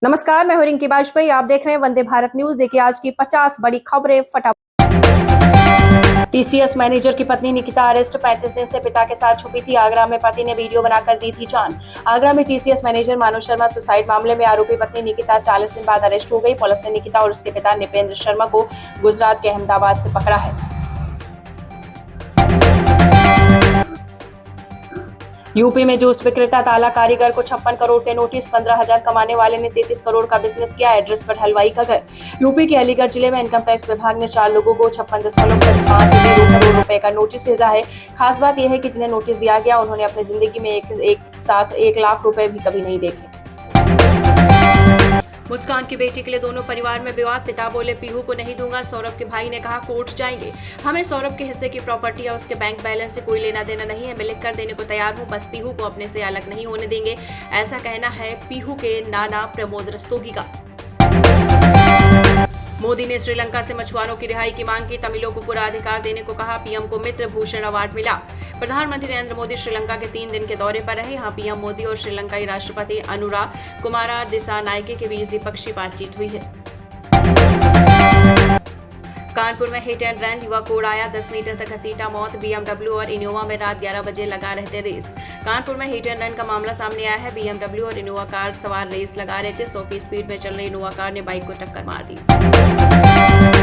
नमस्कार, मैं हूं रिंकी बाजपेयी। आप देख रहे हैं वंदे भारत न्यूज। देखिए आज की 50 बड़ी खबरें फटाफट। टीसीएस मैनेजर की पत्नी निकिता अरेस्ट। 35 दिन से पिता के साथ छुपी थी। आगरा में पति ने वीडियो बनाकर दी थी जान। आगरा में टीसीएस मैनेजर मानव शर्मा सुसाइड मामले में आरोपी पत्नी निकिता 40 दिन बाद अरेस्ट हो गई। पुलिस ने निकिता और उसके पिता निपेंद्र शर्मा को गुजरात के अहमदाबाद से पकड़ा है। यूपी में जूस विक्रेता ताला कारीगर को 56 करोड़ के नोटिस। 15,000 कमाने वाले ने 33 करोड़ का बिजनेस किया। एड्रेस पर हलवाई का घर। यूपी के अलीगढ़ जिले में इनकम टैक्स विभाग ने 4 लोगों को 56.50 करोड़ रुपए का नोटिस भेजा है। खास बात यह है कि जिन्हें नोटिस दिया गया उन्होंने अपनी जिंदगी में एक साथ 1 लाख रुपए भी कभी नहीं देखे। मुस्कान की बेटी के लिए दोनों परिवार में विवाद। पिता बोले पीहू को नहीं दूंगा। सौरभ के भाई ने कहा कोर्ट जाएंगे। हमें सौरभ के हिस्से की प्रॉपर्टी या उसके बैंक बैलेंस से कोई लेना देना नहीं है। मैं लिख कर देने को तैयार हूं, बस पीहू को अपने से अलग नहीं होने देंगे। ऐसा कहना है पीहू के नाना प्रमोद रस्तोगी का। मोदी ने श्रीलंका से मछुआरों की रिहाई की मांग की। तमिलों को पूरा अधिकार देने को कहा। पीएम को मित्र भूषण अवार्ड मिला। प्रधानमंत्री नरेंद्र मोदी श्रीलंका के 3 दिन के दौरे पर रहे। यहां पीएम मोदी और श्रीलंकाई राष्ट्रपति अनुरा कुमारा दिसानायके के बीच द्विपक्षीय बातचीत हुई है। कानपुर में हिट एंड रन। युवक को उड़ाया, 10 मीटर तक घसीटा, मौत। बीएमडब्ल्यू और इनोवा में रात 11 बजे लगा रहते रेस। कानपुर में हिट एंड रन का मामला सामने आया है। बीएमडब्ल्यू और इनोवा कार सवार रेस लगा रहे थे। 100 की स्पीड में चल रही इनोवा कार ने बाइक को टक्कर मार दी।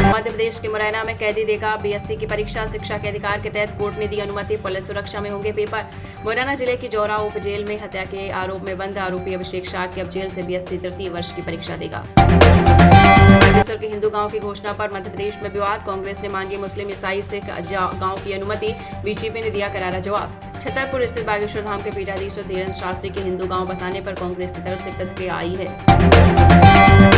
मध्य प्रदेश के मुरैना में कैदी देगा बीएससी की परीक्षा। शिक्षा के अधिकार के तहत कोर्ट ने दी अनुमति। पुलिस सुरक्षा में होंगे पेपर। मुरैना जिले की जौरा उप जेल में हत्या के आरोप में बंद आरोपी अभिषेक शाह की अब जेल से बीएससी तृतीय वर्ष की परीक्षा देगा। बागेश्वर के हिंदू गांव की घोषणा पर मध्य प्रदेश में विवाद। कांग्रेस ने मांगी मुस्लिम ईसाई सिख गांव की अनुमति। बीजेपी ने दिया करारा जवाब। छतरपुर स्थित बागेश्वर धाम के पीठाधीश धीरेन्द्र शास्त्री के हिंदू गांव बसाने पर कांग्रेस की तरफ से प्रतिक्रिया आई है।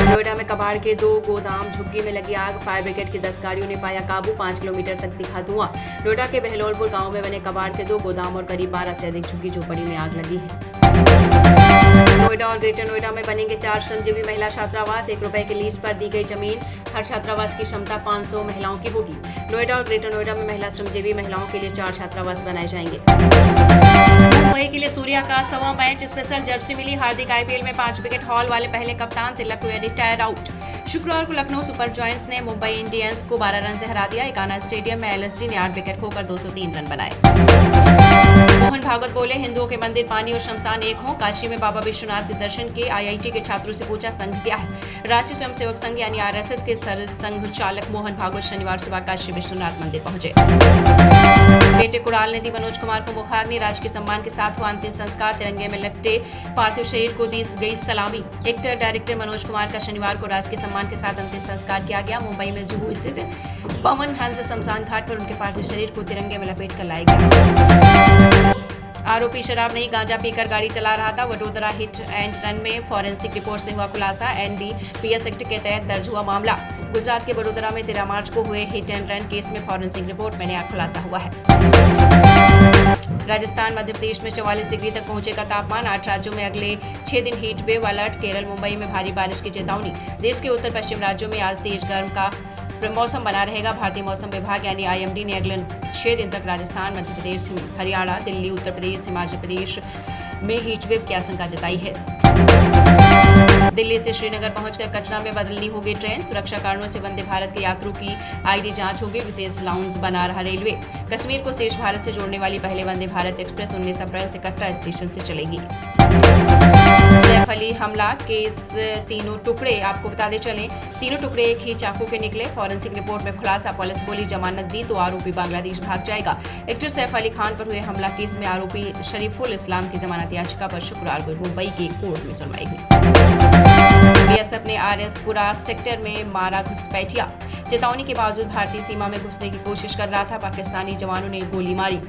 नोएडा में कबाड़ के 2 गोदाम झुग्गी में लगी आग। फायर ब्रिगेड की 10 गाड़ियों ने पाया काबू। 5 किलोमीटर तक दिखा धुआं। नोएडा के बहलोलपुर गांव में बने कबाड़ के 2 गोदाम और करीब 12 से अधिक झुग्गी झोपड़ी में आग लगी है। नोएडा और ग्रेटर नोएडा में बनेंगे 4 श्रमजीवी महिला छात्रावास। 1 रुपए के लीज पर दी गई जमीन। हर छात्रावास की क्षमता 500 महिलाओं की होगी। नोएडा और ग्रेटर नोएडा में महिला श्रमजीवी महिलाओं के लिए 4 छात्रावास बनाए जाएंगे। मुंबई के लिए सूर्या का 100वां मैच स्पेशल जर्सी मिली। हार्दिक आईपीएल में 5 विकेट हॉल वाले पहले कप्तान। तिलक हुए रिटायर आउट। शुक्रवार को लखनऊ सुपर जॉयंट्स ने मुंबई इंडियंस को 12 रन से हरा दिया। इकाना स्टेडियम में एलएसजी ने 8 विकेट खोकर 203 रन बनाए। मोहन भागवत बोले हिंदुओं के मंदिर पानी और शमशान एक हों। काशी में बाबा विश्वनाथ के दर्शन के। आईआईटी के छात्रों से पूछा संघ क्या है। राष्ट्रीय स्वयंसेवक संघ यानी आरएसएस के सरसंघ चालक मोहन भागवत शनिवार सुबह काशी विश्वनाथ मंदिर पहुंचे। बेटे कुणाल ने दी मनोज कुमार को मुखाग्नि। राजकीय सम्मान के साथ हुआ अंतिम संस्कार। तिरंगे में लपटे पार्थिव शरीर को दी गई सलामी। एक्टर डायरेक्टर मनोज कुमार का शनिवार को राजकीय सम्मान के साथ अंतिम संस्कार किया गया। मुंबई में जुहू स्थित पवन हंस शमशान घाट पर उनके पार्थिव शरीर को तिरंगे में लपेट कर लाया गया। आरोपी शराब नहीं गांजा पीकर गाड़ी चला रहा था। वडोदरा हिट एंड रन में फॉरेंसिक रिपोर्ट से हुआ खुलासा। एनडीपीएस एक्ट के तहत दर्ज हुआ मामला। गुजरात के वडोदरा में 13 मार्च को हुए हिट एंड रन केस में फॉरेंसिक रिपोर्ट में नया खुलासा हुआ है। राजस्थान मध्य प्रदेश में 44 डिग्री तक पहुंचेगा तापमान। 8 राज्यों में अगले 6 दिन heat wave alert. Kerala Mumbai में भारी बारिश की चेतावनी। देश के उत्तर पश्चिम राज्यों में आज तेज गर्म का मौसम बना रहेगा। भारतीय मौसम विभाग यानी आईएमडी ने अगले 6 दिन तक राजस्थान मध्य प्रदेश हरियाणा दिल्ली उत्तर प्रदेश हिमाचल प्रदेश में हीट वेव की आशंका जताई है। दिल्ली से श्रीनगर पहुंचकर कटरा में बदलनी होगी ट्रेन। सुरक्षा कारणों से वंदे भारत के यात्रियों की आईडी जांच होगी। विशेष लाउंज बना रहा रेलवे। कश्मीर को शेष भारत से जोड़ने वाली पहले वंदे भारत एक्सप्रेस 19 अप्रैल से कटरा स्टेशन से चलेगी। सैफ अली हमला केस तीनों टुकड़े आपको बताते चलें, तीनों टुकड़े एक ही चाकू के निकले। फॉरेंसिक रिपोर्ट में खुलासा। पुलिस बोली जमानत दी तो आरोपी बांग्लादेश भाग जाएगा। एक्टर सैफ अली खान पर हुए हमला केस में आरोपी शरीफुल इस्लाम की जमानत याचिका पर शुक्रवार को मुंबई के कोर्ट में सुनवाई हुई। बीएसएफ ने आरएसपुरा सेक्टर में मारा घुसपैठिया। चेतावनी के बावजूद भारतीय सीमा में घुसने की कोशिश कर रहा था। पाकिस्तानी जवानों ने गोली मारी।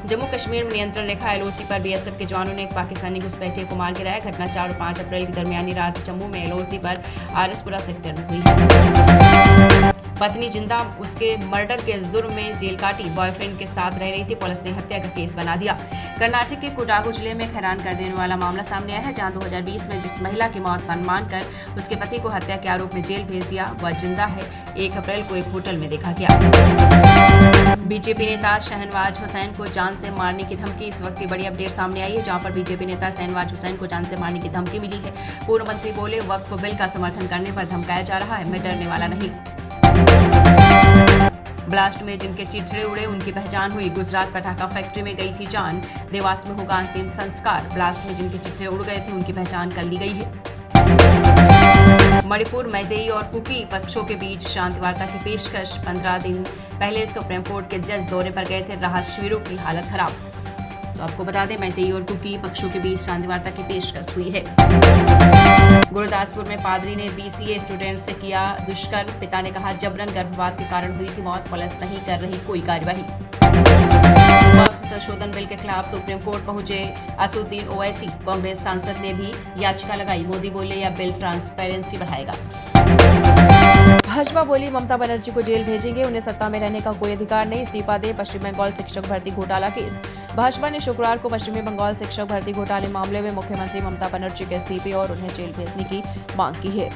जम्मू कश्मीर में नियंत्रण रेखा एलओसी पर बीएसएफ के जवानों ने एक पाकिस्तानी घुसपैठिए को मार गिराया। घटना 4 और 5 अप्रैल की दरमियानी रात जम्मू में एलओसी पर आरएसपुरा सेक्टर में हुई है। पत्नी जिंदा उसके मर्डर के जुर्म में जेल काटी, बॉयफ्रेंड के साथ रह रही थी, पुलिस ने हत्या का केस बना दिया। कर्नाटक के कोडागु जिले में हैरान कर देने वाला मामला सामने आया है, जहां 2020 में जिस महिला की मौत मानकर उसके पति को हत्या के आरोप में जेल भेज दिया, वह जिंदा है। 1 अप्रैल को एक होटल में देखा गया। बीजेपी नेता शहनवाज हुसैन को जान से मारने की धमकी। इस वक्त की बड़ी अपडेट सामने आई है, जहां पर बीजेपी नेता शहनवाज हुसैन को जान से मारने की धमकी मिली है। पूर्व मंत्री बोले, वक्फ बिल का समर्थन करने पर धमकाया जा रहा है, मैं डरने वाला नहीं। ब्लास्ट में जिनके चिथड़े उड़े उनकी पहचान हुई। गुजरात पटाखा फैक्ट्री में गई थी जान, देवास में होगा अंतिम संस्कार। ब्लास्ट में जिनके चिथड़े उड़ गए थे उनकी पहचान कर ली गई है। मणिपुर, मैतेई और कुकी पक्षों के बीच शांति वार्ता की पेशकश। 15 दिन पहले सुप्रीम कोर्ट के जज दौरे पर गए थे, राहत शिविरों की हालत खराब। तो आपको बता दें, मैतेई और कुकी पक्षों के बीच शांति वार्ता की पेशकश हुई है। गुरदासपुर में पादरी ने BCA स्टूडेंट से किया दुष्कर्म। पिता ने कहा, जबरन गर्भपात के कारण हुई थी मौत, पुलिस नहीं कर रही कोई कार्यवाही। वक्फ संशोधन बिल के खिलाफ सुप्रीम कोर्ट पहुंचे असदुद्दीन ओवैसी। कांग्रेस सांसद ने भी याचिका लगाई। मोदी बोले, यह बिल ट्रांसपेरेंसी बढ़ाएगा। भाजपा बोली, ममता बनर्जी को जेल भेजेंगे, उन्हें सत्ता में रहने का कोई अधिकार नहीं, इस्तीफा दे। पश्चिम बंगाल शिक्षक भर्ती घोटाला केस। भाजपा ने शुक्रवार को पश्चिमी बंगाल शिक्षक भर्ती घोटाले मामले में मुख्यमंत्री ममता बनर्जी के इस्तीफे और उन्हें जेल भेजने की मांग की है।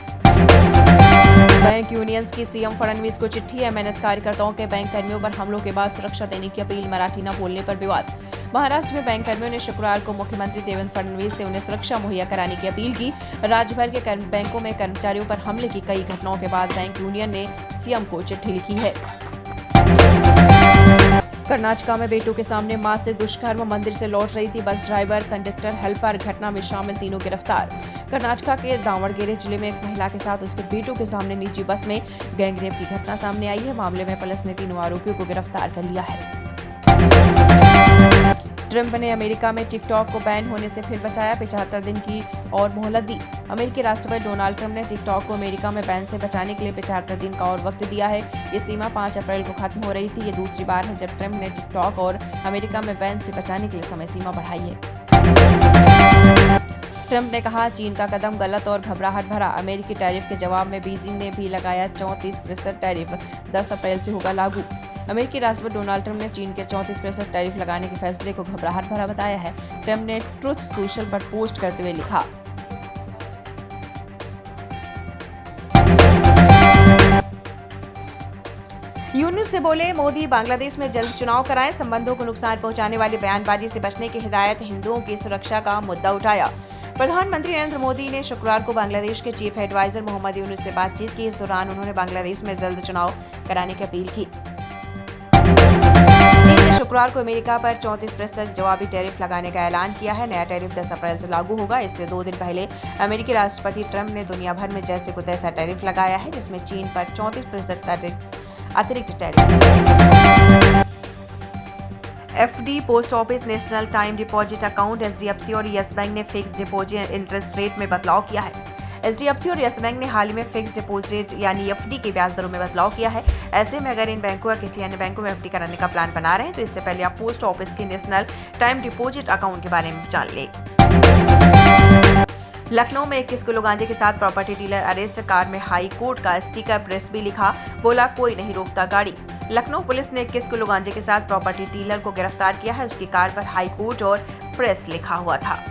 बैंक यूनियंस की सीएम फडणवीस को चिट्ठी। MNS कार्यकर्ताओं के बैंक कर्मियों पर हमलों के बाद सुरक्षा देने की अपील। मराठी न बोलने पर विवाद। महाराष्ट्र में बैंक कर्मियों ने शुक्रवार को मुख्यमंत्री देवेंद्र फडणवीस से उन्हें सुरक्षा मुहैया कराने की अपील की। राज्य भर के बैंकों में कर्मचारियों पर हमले की कई घटनाओं के बाद बैंक यूनियन ने सीएम को चिट्ठी लिखी है। कर्नाटक में बेटों के सामने मां से दुष्कर्म। मंदिर से लौट रही थी बस ड्राइवर, कंडक्टर, हेल्पर। घटना में शामिल तीनों गिरफ्तार। कर्नाटक के दावणगेरे जिले में एक महिला के साथ उसके बेटों के सामने निजी बस में गैंगरेप की घटना सामने आई है। मामले में पुलिस ने तीनों आरोपियों को गिरफ्तार कर लिया है। ट्रंप ने अमेरिका में टिकटॉक को बैन होने से फिर बचाया। 75 दिन की और मोहलत दी। अमेरिकी राष्ट्रपति डोनाल्ड ट्रंप ने टिकटॉक को अमेरिका में बैन से बचाने के लिए 75 दिन का और वक्त दिया है। ये सीमा 5 अप्रैल को खत्म हो रही थी। ये दूसरी बार है जब ट्रंप ने टिकटॉक और अमेरिका में बैन से बचाने के लिए समय सीमा बढ़ाई है। ट्रंप ने कहा, चीन का कदम गलत और घबराहट भरा। अमेरिकी टैरिफ के जवाब में बीजिंग ने भी लगाया 34% टैरिफ, 10 अप्रैल से होगा लागू। अमेरिकी राष्ट्रपति डोनाल्ड ट्रंप ने चीन के 34% टैरिफ लगाने के फैसले को घबराहट भरा बताया है। ट्रंप ने ट्रुथ सोशल पर पोस्ट करते हुए लिखा, यूनुस से बोले, मोदी बांग्लादेश में जल्द चुनाव कराएं। संबंधों को नुकसान पहुंचाने वाली बयानबाजी से बचने की हिदायत। हिंदुओं की सुरक्षा का मुद्दा उठाया। प्रधानमंत्री नरेंद्र मोदी ने शुक्रवार को बांग्लादेश के चीफ एडवाइजर मोहम्मद यूनुस से बातचीत की। इस दौरान उन्होंने बांग्लादेश में जल्द चुनाव कराने की अपील की। चीन ने शुक्रवार को अमेरिका पर 34% जवाबी टैरिफ लगाने का ऐलान किया है। नया टैरिफ 10 अप्रैल से लागू होगा। इससे 2 दिन पहले अमेरिकी राष्ट्रपति ट्रंप ने दुनिया भर में जैसे को तैसा टैरिफ लगाया है, जिसमें चीन पर 34% अतिरिक्त tariff. FD, post office, national time deposit account, HDFC और येस बैंक ने फिक्स डिपॉजिट इंटरेस्ट रेट में बदलाव किया है। HDFC और येस बैंक ने हाल ही में फिक्स डिपॉजिट यानी FD के ब्याज दरों में बदलाव किया है। ऐसे में अगर इन बैंकों या किसी अन्य बैंकों में FD कराने का प्लान बना रहे हैं तो इससे पहले आप पोस्ट ऑफिस के नेशनल टाइम डिपॉजिट अकाउंट के बारे में जान लें। लखनऊ में 21 किलो गांजे के साथ प्रॉपर्टी डीलर अरेस्ट। कार में हाई कोर्ट का स्टिकर, प्रेस भी लिखा, बोला कोई नहीं रोकता गाड़ी। लखनऊ पुलिस ने 21 किलो गांजे के साथ प्रॉपर्टी डीलर को गिरफ्तार किया है। उसकी कार पर हाई कोर्ट और प्रेस लिखा हुआ था।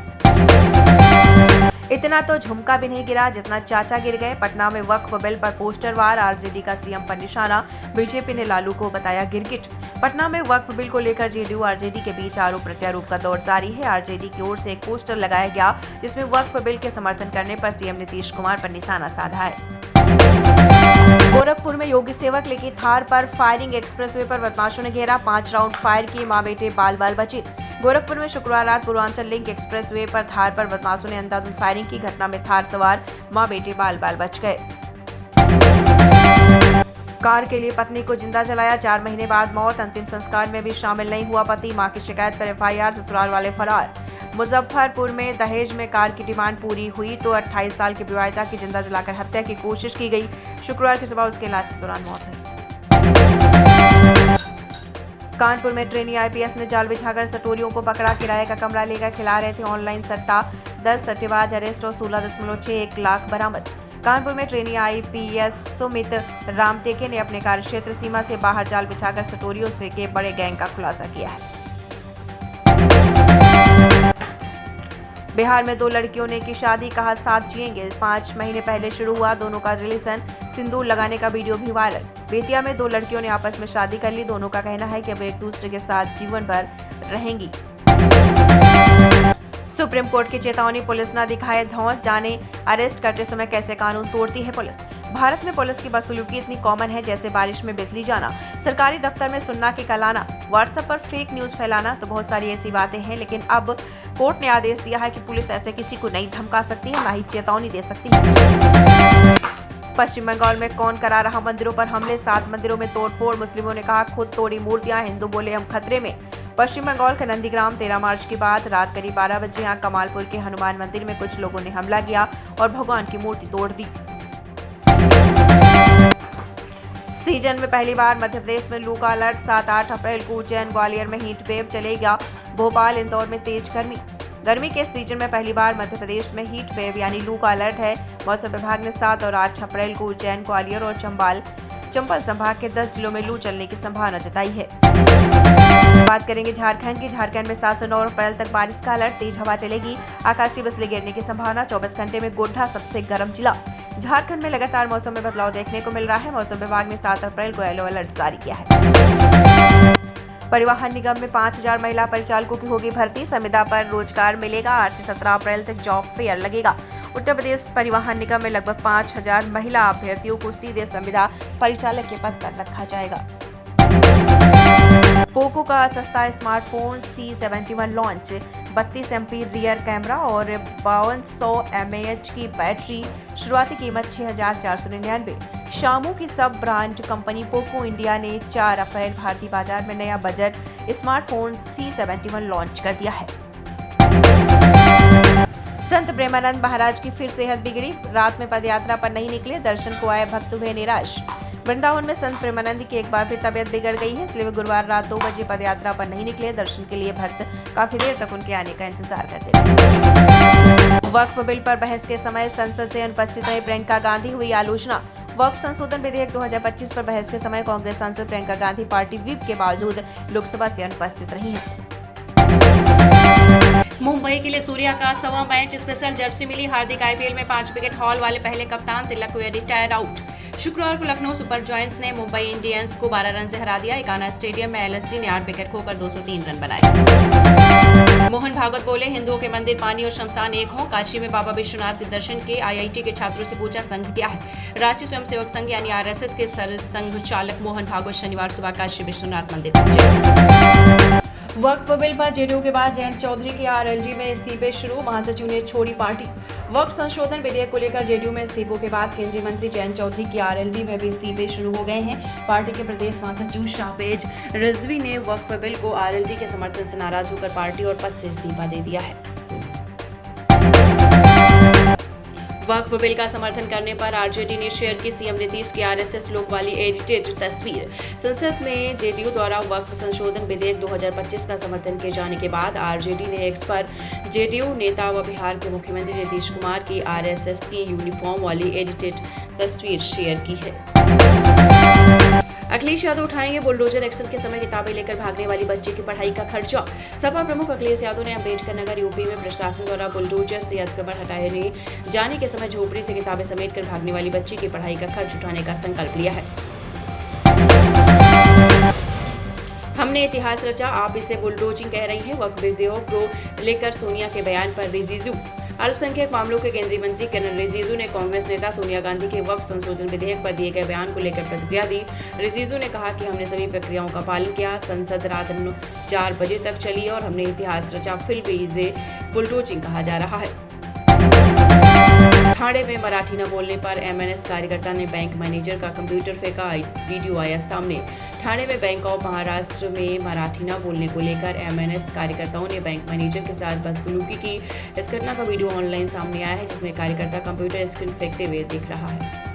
इतना तो झुमका भी नहीं गिरा जितना चाचा गिर गए। पटना में वक्फ बिल पर पोस्टर वार। आरजेडी का सीएम पर निशाना। बीजेपी ने लालू को बताया गिरगिट। पटना में वक्फ बिल को लेकर जेडीयू आरजेडी के बीच आरोप प्रत्यारोप का दौर जारी है। आरजेडी की ओर से एक पोस्टर लगाया गया जिसमें वक्फ बिल के समर्थन करने पर सीएम नीतीश कुमार पर निशाना साधा है। गोरखपुर में योगी सेवक लेके थार पर फायरिंग। एक्सप्रेसवे पर बदमाशों ने घेरा, 5 राउंड फायर किए, मां बेटे बाल बाल बचे। गोरखपुर में शुक्रवार रात पूर्वांचल लिंक एक्सप्रेसवे पर थार पर बदमाशों ने अंधाधुंध फायरिंग की। घटना में थार सवार मां बेटे बाल बाल बच गए। कार के लिए पत्नी को जिंदा जलाया, 4 महीने बाद मौत। अंतिम संस्कार में भी शामिल नहीं हुआ पति। मां की शिकायत पर FIR, ससुराल वाले फरार। मुजफ्फरपुर में दहेज में कार की डिमांड पूरी हुई तो 28 साल की विवाहिता की जिंदा जलाकर हत्या की कोशिश की गई। शुक्रवार की सुबह उसके इलाज के दौरान मौत हुई। कानपुर में ट्रेनी IPS ने जाल बिछाकर सटोरियों को पकड़ा। किराए का कमरा लेकर खिला रहे थे ऑनलाइन सट्टा। 10 सट्टेबाज अरेस्ट और 16.61 लाख बरामद। कानपुर में ट्रेनी IPS सुमित रामटेके ने अपने कार्यक्षेत्र सीमा से बाहर जाल बिछाकर सटोरियों से के बड़े गैंग का खुलासा किया है। बिहार में 2 लड़कियों ने की शादी, कहा साथ जिएंगे। 5 महीने पहले शुरू हुआ दोनों का रिलेशन, सिंदूर लगाने का वीडियो भी वायरल। बेतिया में 2 लड़कियों ने आपस में शादी कर ली। दोनों का कहना है कि अब एक दूसरे के साथ जीवन भर रहेंगी। सुप्रीम कोर्ट की चेतावनी, पुलिस न दिखाए धौंस, जाने अरेस्ट करते समय कैसे कानून तोड़ती है पुलिस। भारत में पुलिस की बदसलूकी इतनी कॉमन है जैसे बारिश में बिजली जाना, सरकारी दफ्तर में सुन्ना की कलाना, व्हाट्सएप पर फेक न्यूज फैलाना, तो बहुत सारी ऐसी बातें हैं। लेकिन अब कोर्ट ने आदेश दिया है कि पुलिस ऐसे किसी को नहीं धमका सकती है, ना ही चेतावनी दे सकती है। पश्चिम बंगाल में कौन करा रहा मंदिरों पर हमले, 7 मंदिरों में तोड़फोड़। मुस्लिमों ने कहा खुद तोड़ी मूर्तियां, हिंदू बोले हम खतरे में। पश्चिम बंगाल का नंदीग्राम 13 मार्च के बाद रात करीब 12 बजे यहाँ कमालपुर के हनुमान मंदिर में कुछ लोगों ने हमला किया और भगवान की मूर्ति तोड़ दी। सीजन में पहली बार मध्य प्रदेश में लू का अलर्ट, 7-8 अप्रैल को उज्जैन ग्वालियर में हीट वेव चलेगा। भोपाल इंदौर में तेज गर्मी के सीजन में पहली बार मध्य प्रदेश में हीट वेव यानी लू का अलर्ट है। मौसम विभाग ने 7 और 8 अप्रैल को उज्जैन ग्वालियर और चंबल संभाग के 10 जिलों में लू चलने की संभावना जताई है। बात करेंगे झारखंड की। झारखंड में 7 से 9 अप्रैल तक बारिश का अलर्ट, तेज हवा चलेगी, आकाशीय बिजली गिरने की संभावना। 24 घंटे में गोड्डा सबसे गर्म जिला। झारखंड में लगातार मौसम में बदलाव देखने को मिल रहा है। मौसम विभाग ने 7 अप्रैल को येलो अलर्ट जारी किया है। परिवहन निगम में 5000 महिला परिचालकों की होगी भर्ती, संविदा पर रोजगार मिलेगा। 8 से 17 अप्रैल तक जॉब फेयर लगेगा। उत्तर प्रदेश परिवहन निगम में लगभग 5000 महिला अभ्यर्थियों को सीधे संविदा परिचालक के पद पर रखा जाएगा। पोको का सस्ता smartphone C71 launch, 32 MP rear camera और 5200 mAh की बैटरी, शुरुआती कीमत 6499। शामू की सब ब्रांड कंपनी पोको इंडिया ने 4 अप्रैल भारतीय बाजार में नया बजट स्मार्टफोन C71 लॉन्च कर दिया है। संत प्रेमानंद महाराज की फिर सेहत बिगड़ी, रात में पदयात्रा पर नहीं निकले, दर्शन को आए भक्त हुए निराश। वृंदावन में संत प्रेमानंद की एक बार फिर तबियत बिगड़ गई है, इसलिए वे गुरुवार रात 2 बजे पदयात्रा पर नहीं निकले। दर्शन के लिए भक्त काफी देर तक उनके आने का इंतजार करते रहे। वक्फ बिल पर बहस के समय संसद से अनुपस्थित रही प्रियंका गांधी, हुई आलोचना। वक्फ संशोधन विधेयक 2025 पर बहस के समय कांग्रेस सांसद प्रियंका गांधी पार्टी व्हिप के बावजूद लोकसभा से अनुपस्थित रही हैं। मुंबई के लिए सूर्या का 1वां मैच स्पेशल जर्सी मिली। हार्दिक IPL में 5 विकेट हॉल वाले पहले कप्तान तिलक को रिटायर आउट। शुक्रवार को लखनऊ सुपर जॉयंट्स ने मुंबई इंडियंस को 12 रन से हरा दिया। इकाना स्टेडियम में LSG ने 8 विकेट खोकर 203 रन बनाए। मोहन भागवत बोले, हिंदुओं के मंदिर पानी और शमशान एक हों। काशी में बाबा विश्वनाथ के दर्शन के IIT के छात्रों से पूछा संघ क्या है। राष्ट्रीय स्वयंसेवक संघ यानी RSS के सरसंघ चालक मोहन भागवत शनिवार सुबह काशी विश्वनाथ मंदिर पहुंचे। वक्फ बिल पर JDU के बाद जयंत चौधरी के RLD में इस्तीफे शुरू, महासचिव ने छोड़ी पार्टी। वक्फ संशोधन विधेयक को लेकर JDU में इस्तीफों के बाद केंद्रीय मंत्री जयंत चौधरी की RLD में भी इस्तीफे शुरू हो गए हैं। पार्टी के प्रदेश महासचिव शाहपेज रिजवी ने वक्फ बिल को RLD के समर्थन से नाराज होकर पार्टी और पद से इस्तीफा दे दिया है। वक्फ बिल का समर्थन करने पर RJD ने शेयर की सीएम नीतीश की RSS लोक वाली एडिटेड तस्वीर। संसद में JDU द्वारा वक्फ संशोधन विधेयक 2025 का समर्थन किए जाने के बाद RJD ने एक्स पर JDU नेता व बिहार के मुख्यमंत्री नीतीश कुमार की RSS की यूनिफॉर्म वाली एडिटेड तस्वीर शेयर की है। अखिलेश यादव उठाएंगे बुलडोजर एक्शन के समय किताबें लेकर भागने वाली बच्ची की पढ़ाई का खर्चा। सपा प्रमुख अखिलेश यादव ने अम्बेडकर नगर यूपी में प्रशासन द्वारा बुलडोजर से अतिक्रमण हटाने जाने के समय झोपड़ी से किताबें समेट कर भागने वाली बच्ची की पढ़ाई का खर्च उठाने का संकल्प लिया है। हमने इतिहास रचा, आप इसे बुलडोजिंग कह रही हैं। वक्फ विधेयक को लेकर सोनिया के बयान पर रिजिजू। अल्पसंख्यक मामलों के केंद्रीय मंत्री किरण रिजिजू ने कांग्रेस नेता सोनिया गांधी के वक्फ संशोधन विधेयक पर दिए गए बयान को लेकर प्रतिक्रिया दी। रिजिजू ने कहा कि हमने सभी प्रक्रियाओं का पालन किया, संसद रात 4 बजे तक चली और हमने इतिहास रचा, फिर भी इसे बुलडोजिंग कहा जा रहा है। ठाणे में मराठी न बोलने पर MNS कार्यकर्ता ने बैंक मैनेजर का कंप्यूटर फेंका, वीडियो आया सामने। ठाणे में बैंक ऑफ महाराष्ट्र में मराठी न बोलने को लेकर MNS कार्यकर्ताओं ने बैंक मैनेजर के साथ बदसलूकी की। इस घटना का वीडियो ऑनलाइन सामने आया है, जिसमें कार्यकर्ता कंप्यूटर स्क्रीन फेंकते हुए दिख रहा है।